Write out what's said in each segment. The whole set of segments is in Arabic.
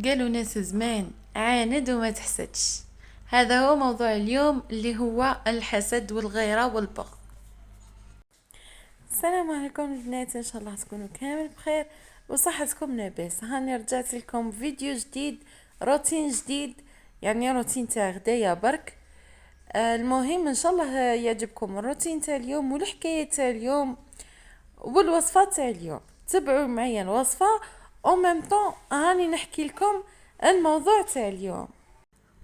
قالوا ناس زمان عاند وما تحسدش. هذا هو موضوع اليوم اللي هو الحسد والغيرة والبغض. السلام عليكم البنات، ان شاء الله تكونوا كامل بخير وصحتكم لاباس. هاني رجعت لكم فيديو جديد، روتين جديد، يعني روتين تاع غدايا برك. المهم ان شاء الله يعجبكم الروتين تاع اليوم والحكايه تاع اليوم والوصفات تاع اليوم. تبعوا معايا الوصفه او ميم طون هاني نحكي لكم الموضوع تاع اليوم.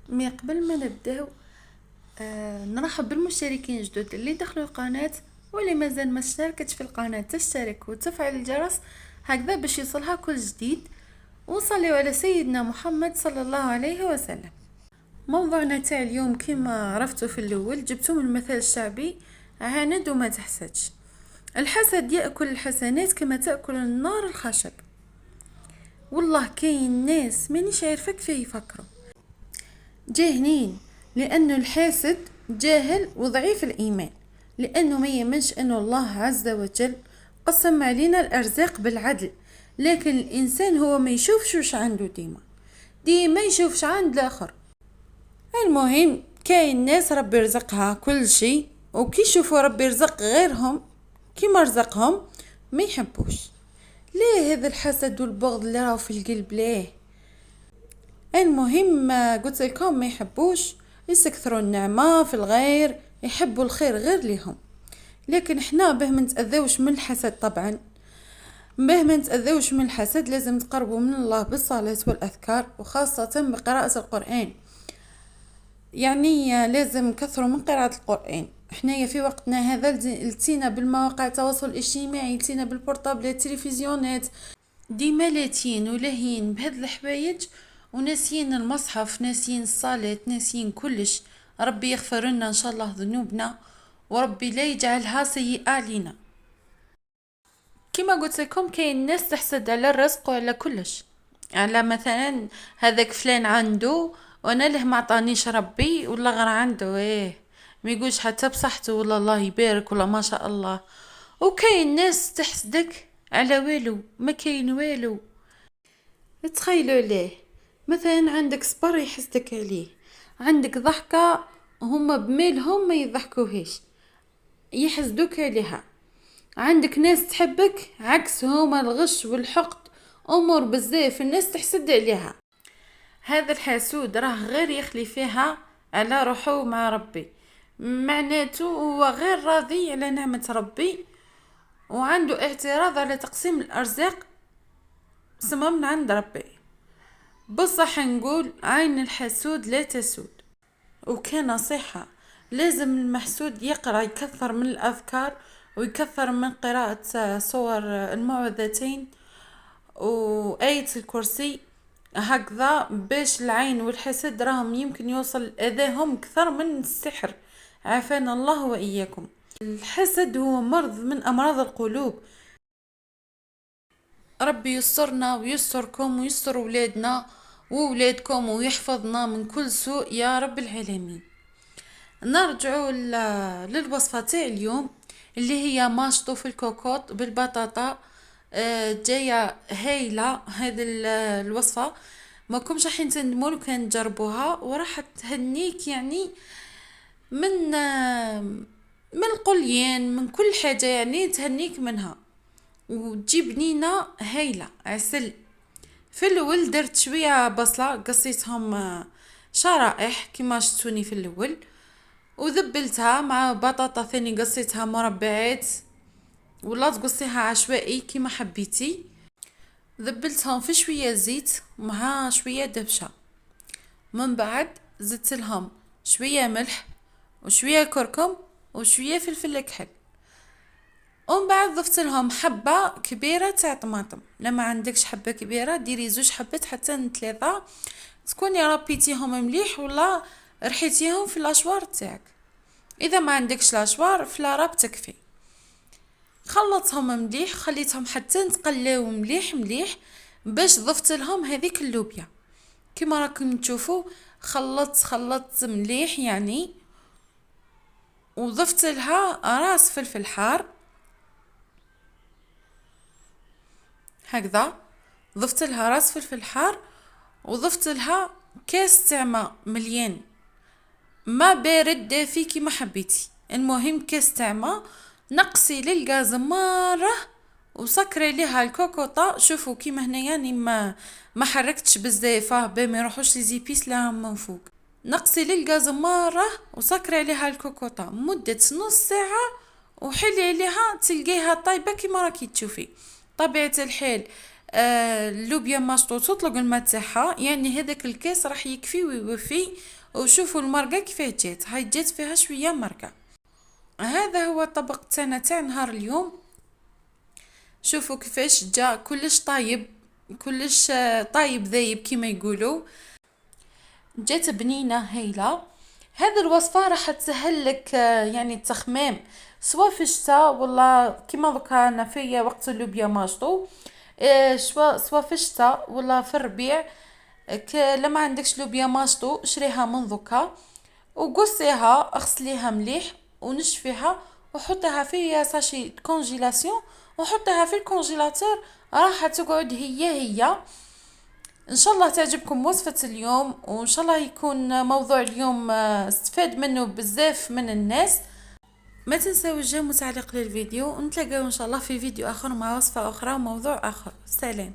مي قبل ما نبداو نرحب بالمشتركين الجدد اللي دخلوا القناة، واللي مازال ما اشتركتش في القناة تشترك وتفعل الجرس هكذا باش يوصلها كل جديد. وصلوا على سيدنا محمد صلى الله عليه وسلم. موضوعنا تاع اليوم كما عرفتوا في الاول جبتو من المثل الشعبي عاند وما تحسدش. الحسد يأكل الحسنات كما تأكل النار الخشب. والله كاين ناس مانيش عارفه كيف يفكروا، جاهلين، لأنه الحاسد جاهل وضعيف الإيمان، لأنه ما يمنش أنه الله عز وجل قسم علينا الأرزاق بالعدل. لكن الإنسان هو ما يشوفش وش عنده، ديما يشوفش عند الآخر. المهم كاين ناس ربي يرزقها كل شيء، وكي يشوفوا ربي يرزق غيرهم كيما رزقهم ما يحبوش. ليه هذا الحسد والبغض اللي راهو في القلب؟ ليه؟ المهم قلت لكم ما يحبوش يستكثروا النعمة في الغير، يحبوا الخير غير لهم. لكن احنا به ما نتأذوش من الحسد، طبعا به ما نتأذوش من الحسد لازم تقربوا من الله بالصلاة والأذكار، وخاصة بقراءة القرآن. يعني لازم كثروا من قراءة القرآن. احنا في وقتنا هذا لتينا بالمواقع التواصل الاجتماعي، لتينا بالبورطابلات، التلفزيونات، ديما لاتين ولهين بهذ الحوايج، وناسيين المصحف، ناسيين الصلاة، ناسيين كلش. ربي يغفر لنا ان شاء الله ذنوبنا، وربي لا يجعلها سيئة علينا. كما قلت لكم كاين ناس تحسد على الرزق وعلى كلش، على مثلا هذاك فلان عنده وانا له ما عطانيش ربي، ولا غير عنده ما يقولش حتى بصحته ولا الله يبارك ولا ما شاء الله. وكاين ناس تحسدك على والو، ما كاين والو. تخيلوا ليه مثلا عندك صبر يحسدك عليه، عندك ضحكة هما بميلهم ما يضحكوهش يحسدوك عليها، عندك ناس تحبك عكس هما الغش والحقد، امور بزاف الناس تحسد عليها. هذا الحاسود راه غير يخلي فيها على روحه مع ربي، معناته هو غير راضي على نعمة ربي، وعنده اعتراض على تقسيم الارزاق سما من عند ربي. بصح نقول عين الحسود لا تسود. وكنصيحة لازم المحسود يقرأ يكثر من الأذكار، ويكثر من قراءة صور المعوذتين وآية الكرسي، هكذا باش العين والحسد راهم يمكن يوصل أذاهم أكثر من السحر. عافانا الله وإياكم. الحسد هو مرض من أمراض القلوب. ربي يسترنا ويستركم ويستر ولادنا وولادكم ويحفظنا من كل سوء يا رب العالمين. نرجعوا للوصفة تاع اليوم اللي هي ماشطو في الكوكوط بالبطاطا. جاية هايلة هذه الوصفة، ما كمش راح تندموا لو كان تجربوها، وراح تهنيك يعني من من القليين من كل حاجة، يعني تهنيك منها وتجيب بنينة هايلة عسل. في الاول درت شوية بصلة قصيتهم شرائح كما شفتوني في الاول، وذبلتها مع بطاطا ثاني قصيتها مربعات، ولا تقصيها عشوائي كما حبيتي. ذبلتهم في شوية زيت مع شوية دبشة، من بعد زدت لهم شوية ملح وشوية كركم وشوية فلفل اكحل، ومن بعد ضفت لهم حبة كبيرة تاع طماطم. لما عندكش حبة كبيرة ديري زوج حبات حتى 3، تكوني ربيتيهم مليح ولا رحيتيهم في الاشوار تاعك. اذا ما عندكش لاشوار فلا راب تكفي. خلطهم مليح، خليتهم حتى نتقلاو مليح مليح باش ضفت لهم هذيك اللوبيا. كما راكم تشوفوا خلطت مليح يعني، وضفت لها راس فلفل حار هكذا، ضفت لها راس فلفل حار وضفت لها كاس تاع ماء مليان، ما بارد دافي كيما حبيتي، المهم كاس تاع ماء. نقصي للغاز مره وسكري ليها الكوكوطه. شوفوا كيما هنا يعني ما حركتش بزاف با ما يروحوش لي زيبيس لها من فوق. نقصي للغاز مره وسكري عليها الكوكوطه مده نص ساعه وحلي عليها تلقيها طايبه كيما راكي تشوفي. طبيعه الحال اللوبيا ماشطو تطلق الماء تاعها، يعني هذاك الكاس راح يكفي ويوفي. وشوفوا المرقه كيفاه جات، هاي جات فيها شويه مرقه. هذا هو الطبق تاعنا تاع نهار اليوم. شوفوا كيفاش جا كلش طايب، كلش طايب ذايب كيما يقولوا. جات بنينه هايله. هذه الوصفه راح تسهل لك يعني التخمام، سواء في الشتاء ولا كيما دوكا انا في وقت اللوبيا ماشطو، سواء في الشتاء ولا في الربيع. لما عندكش لوبيا ماشطو شريها من دوكا وقصيها، اغسليها مليح ونشفيها وحطيها في ساشي كونجيلاسيون وحطيها في الكونجيلاتور، راح تقعد هي. ان شاء الله تعجبكم وصفة اليوم، وان شاء الله يكون موضوع اليوم استفاد منه بزاف من الناس. ما تنساوش جيموا تعليق للفيديو، ونتلاقاو ان شاء الله في فيديو اخر مع وصفة اخرى وموضوع اخر. سلام.